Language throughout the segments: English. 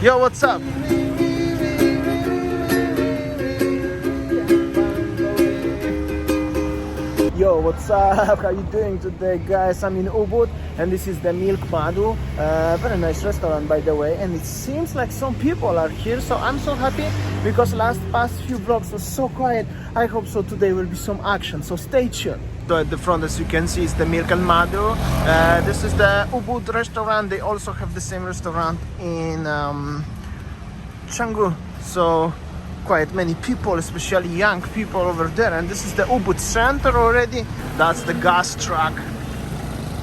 Yo, what's up? Yo, what's up? How you doing today, guys? I'm in Ubud and this is the Milk Madu. Very nice restaurant, by the way, and it seems like some people are here, so I'm so happy because past few vlogs was so quiet. I hope so today will be some action, so stay tuned. So at the front, as you can see, is the Milk and Madu. This is the Ubud restaurant. They also have the same restaurant in Canggu. So quite many people, especially young people over there. And this is the Ubud center already. That's the gas truck.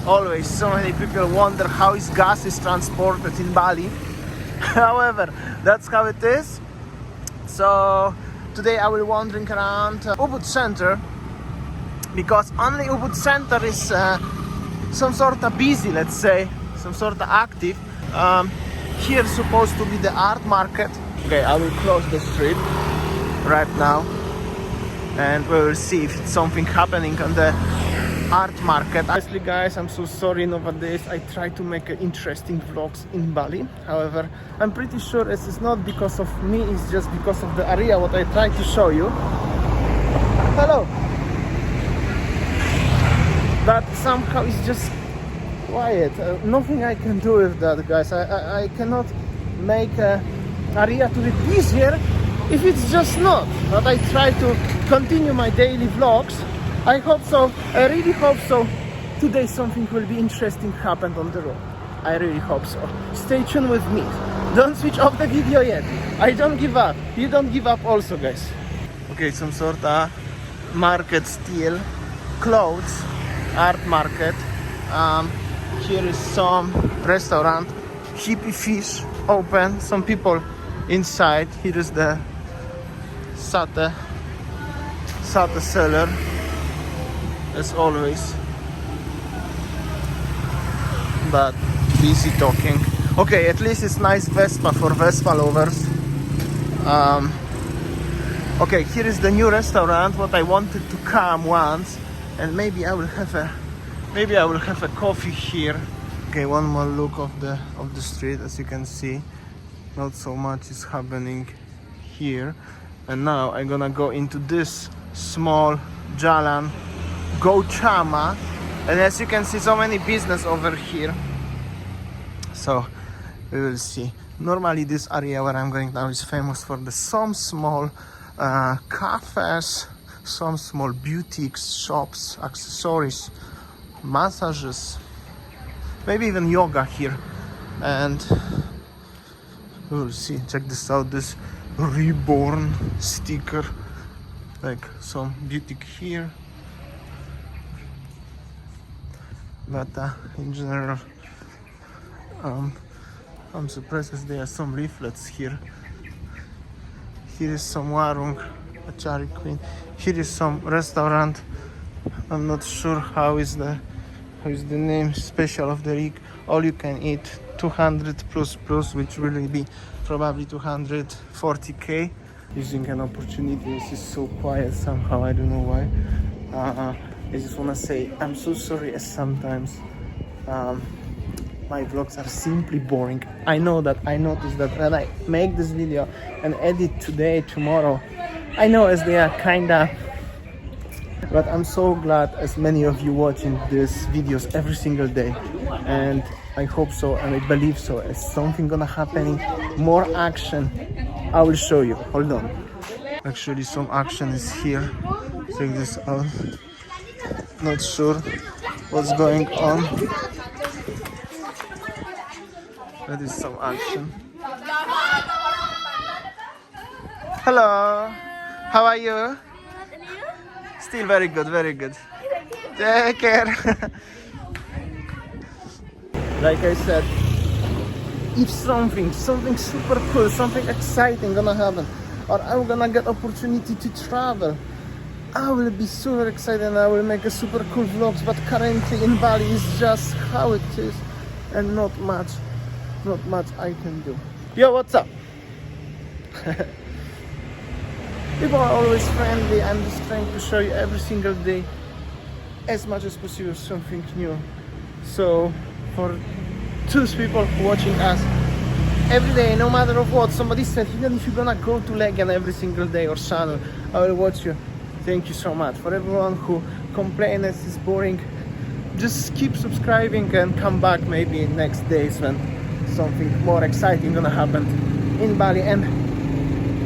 Always so many people wonder how gas is transported in Bali. However, that's how it is. So today I will wandering around Ubud center, because only Ubud center is some sort of busy, let's say, some sort of active. Here supposed to be the art market. Okay, I will close the street right now and we will see if it's something happening on the art market. Honestly, guys, I'm so sorry nowadays. I try to make interesting vlogs in Bali. However, I'm pretty sure it's not because of me, it's just because of the area what I try to show you. Hello. But somehow it's just quiet. Nothing I can do with that, guys. I cannot make area to be easier if it's just not. But I try to continue my daily vlogs. I hope so. I really hope so. Today something will be interesting happen on the road. I really hope so. Stay tuned with me. Don't switch off the video yet. I don't give up. You don't give up also, guys. Okay, some sort of market still. Clothes. Art market. Here is some restaurant. Hippie fish open. Some people inside. Here is the satay seller, as always, but busy talking. Okay, at least it's nice Vespa for Vespa lovers. Okay, here is the new restaurant what I wanted to come once, and maybe I will have a coffee here. Okay, one more look of the street. As you can see, not so much is happening here. And now I'm gonna go into this small Jalan Gauchama, and as you can see, so many business over here. So we will see. Normally this area where I'm going now is famous for some small cafes, some small boutiques, shops, accessories, massages, maybe even yoga here. And we will see. Check this out, this reborn sticker, like some boutique here. But in general, I'm surprised as there are some leaflets here. Here is some warung, a Cherry Queen. Here is some restaurant. I'm not sure how is the name, special of the week. All you can eat, 200 plus, which will be probably 240k. Using an opportunity. This is so quiet somehow, I don't know why. I just wanna say I'm so sorry as sometimes my vlogs are simply boring. I know that. I noticed that when I make this video and edit today, tomorrow, I know as they are kinda, but I'm so glad as many of you watching these videos every single day, and I hope so and I believe so. As something gonna happen, more action, I will show you. Hold on. Actually, some action is here. Check this out. Not sure what's going on. That is some action. Hello. How are you? Still very good, very good. Take care. Like I said, if something super cool, something exciting gonna happen, or I'm gonna get opportunity to travel, I will be super excited and I will make a super cool vlogs. But currently in Bali is just how it is, and not much I can do. Yo, what's up? People are always friendly. I'm just trying to show you every single day as much as possible something new. So for those people watching us every day, no matter of what. Somebody said, even if you're gonna go to Legion every single day or Sanur, I will watch you. Thank you so much. For everyone who complains it's boring, just keep subscribing and come back maybe next days when something more exciting gonna happen in Bali and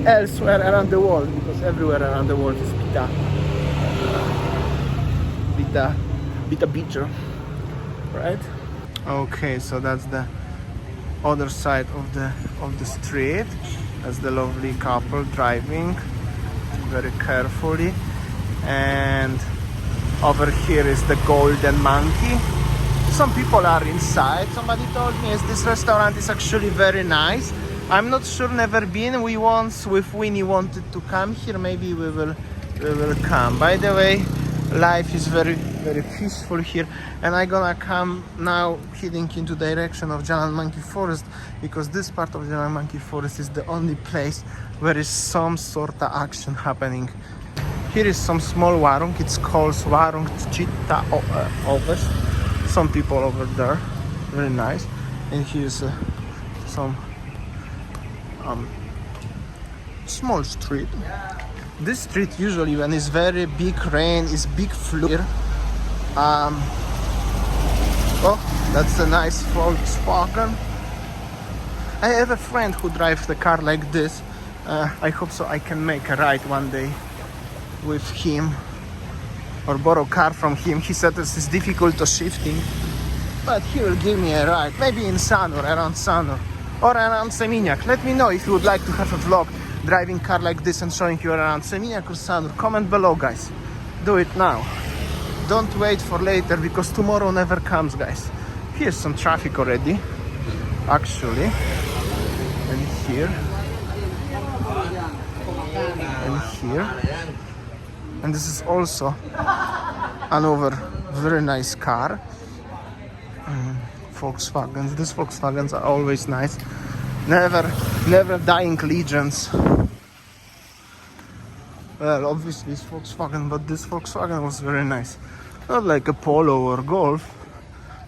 elsewhere around the world, because everywhere around the world is bita beach, right? Okay, so that's the other side of the street. That's the lovely couple driving very carefully, and over here is the golden monkey. Some people are inside. Somebody told me this restaurant is actually very nice. I'm not sure, never been. We once with Winnie wanted to come here. Maybe we will come. By the way, life is very peaceful here, and I'm gonna come now heading into direction of Jalan Monkey Forest, because this part of Jalan Monkey Forest is the only place where is some sort of action happening. Here is some small warung. It's called Warung Cita Oves. Some people over there, very nice. And here's some small street. This street usually when it's very big rain is big flood. Oh, that's a nice Volkswagen. I have a friend who drives the car like this. I hope so I can make a ride one day with him or borrow car from him. He said this is difficult to shifting, but he will give me a ride, maybe in Sanur, around Sanur or around Seminyak. Let me know if you would like to have a vlog driving car like this and showing you around Seminyak or Sanur. Comment below, guys. Do it now. Don't wait for later, because tomorrow never comes, guys. Here's some traffic already, actually. And here. And here. And this is also another very nice car. Volkswagens. These Volkswagens are always nice. Never dying legends. Well, obviously it's Volkswagen, but this Volkswagen was very nice. Not like a Polo or Golf,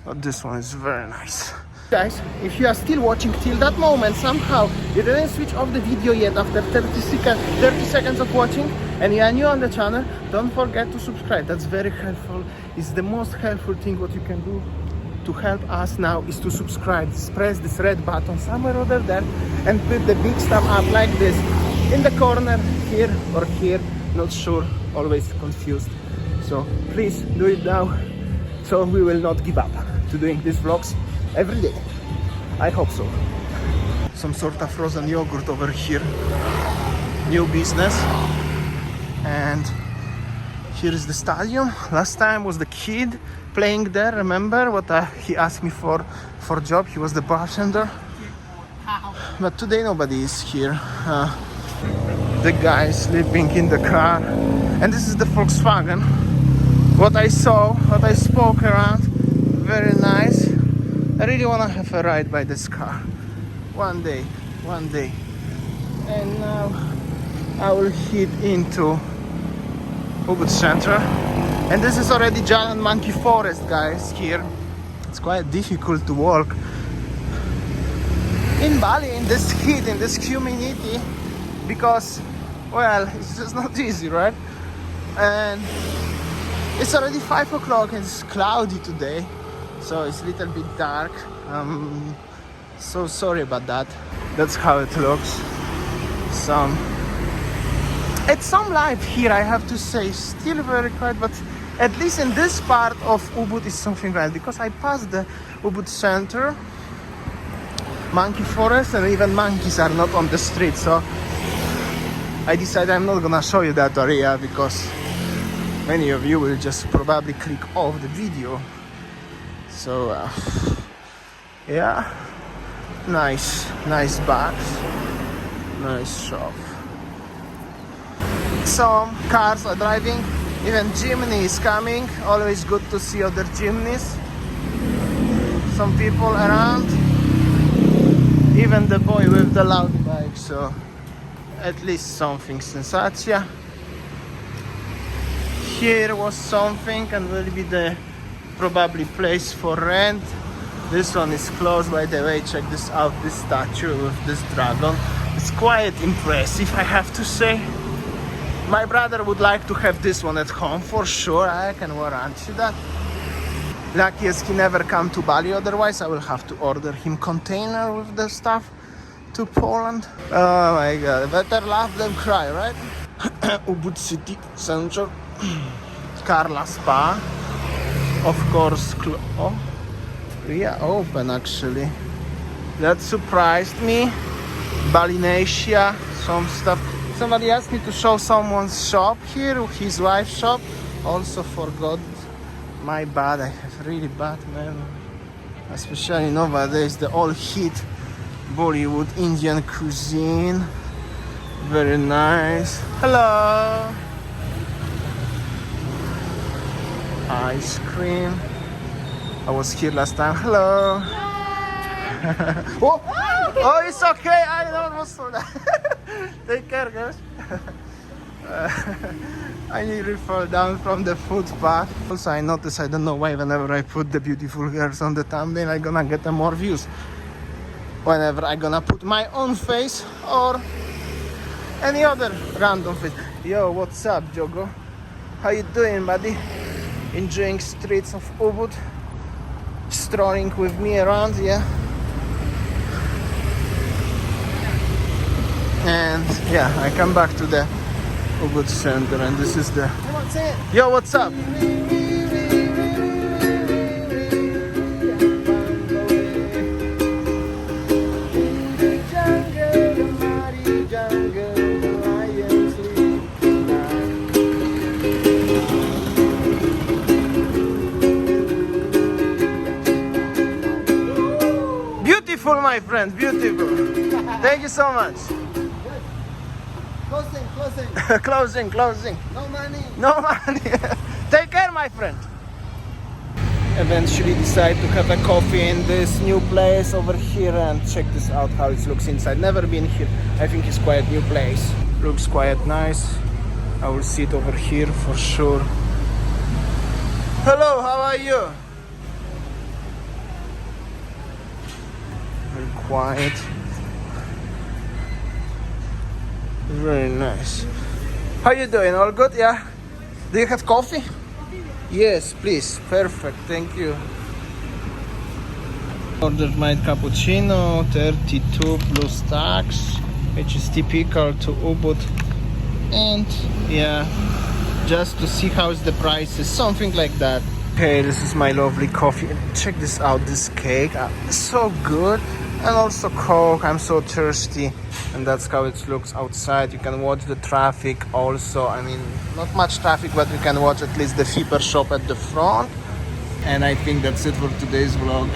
but this one is very nice. Guys, if you are still watching till that moment, somehow you didn't switch off the video yet after 30 seconds of watching, and you are new on the channel, don't forget to subscribe. That's very helpful. It's the most helpful thing what you can do to help us now is to subscribe. Just press this red button somewhere over there and put the big thumb up like this in the corner here or here, not sure, always confused. So please do it now, so we will not give up to doing these vlogs every day. I hope so. Some sort of frozen yogurt over here. New business. And here is the stadium. Last time was the kid playing there. Remember what he asked me for job? He was the bartender. But today nobody is here. The guy sleeping in the car. And this is the Volkswagen. What I saw, what I spoke around, very nice. I really want to have a ride by this car. One day. And now I will head into Ubud Center. And this is already Jalan Monkey Forest, guys, here. It's quite difficult to walk in Bali, in this heat, in this humidity, because, well, it's just not easy, right? And it's already 5 o'clock and it's cloudy today, so it's a little bit dark. So sorry about that. That's how it looks. It's some light here, I have to say. Still very quiet, but at least in this part of Ubud is something right, because I passed the Ubud Center, Monkey Forest, and even monkeys are not on the street. So I decided I'm not gonna show you that area, because many of you will just probably click off the video. So yeah, nice bags, nice shop. Some cars are driving, even chimney is coming. Always good to see other chimneys. Some people around, even the boy with the loud bike, so at least something sensatia. Here was something, and will be the probably place for rent. This one is closed, by the way. Check this out, this statue with this dragon. It's quite impressive, I have to say. My brother would like to have this one at home for sure, I can warrant you that. Lucky as he never come to Bali, otherwise I will have to order him container with the stuff to Poland. Oh my god, better laugh than cry, right? Ubud city center. Karla spa. Of course, oh, yeah, open actually. That surprised me. Balinasia, some stuff. Somebody asked me to show someone's shop here, his wife's shop. Also forgot. My bad, I have really bad memory. Especially nowadays, the all hit Bollywood Indian cuisine. Very nice. Hello. Ice cream. I was here last time. Hello. Oh, oh, it's okay. I don't want to that. Take care, guys. I nearly fall down from the footpath. Also, I notice, I don't know why, whenever I put the beautiful girls on the thumbnail, I'm gonna get more views. Whenever I'm gonna put my own face or any other random face. Yo, what's up, Jogo? How you doing, buddy? Enjoying streets of Ubud? Strolling with me around, yeah? And yeah, I come back to the Ubud center, and this is the... Yo, what's up? Beautiful, my friend, beautiful. Thank you so much. Closing. Closing. No money. No money. Take care, my friend. Eventually decide to have a coffee in this new place over here, and check this out how it looks inside. Never been here. I think it's quite new place. Looks quite nice. I will sit over here for sure. Hello, how are you? Very quiet. Very nice. How you doing? All good? Yeah? Do you have coffee? Yes, please. Perfect. Thank you. Ordered my cappuccino, 32 plus tax, which is typical to Ubud. And yeah, just to see how's the prices, something like that. Okay, this is my lovely coffee. Check this out, this cake. It's so good. And also Coke. I'm so thirsty. And that's how it looks outside. You can watch the traffic also. I mean, not much traffic, but you can watch at least the Fiper shop at the front. And I think that's it for today's vlog.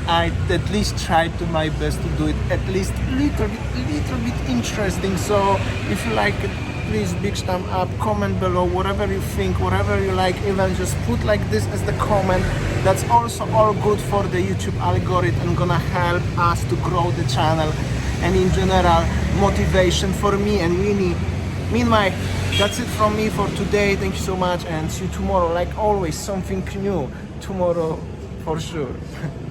I at least tried to my best to do it at least little bit interesting. So if you like it, please big thumb up, comment below, whatever you think, whatever you like, even just put like this as the comment. That's also all good for the YouTube algorithm and gonna help us to grow the channel, and in general motivation for me and Winnie. Meanwhile, that's it from me for today. Thank you so much, and see you tomorrow. Like always, something new tomorrow for sure.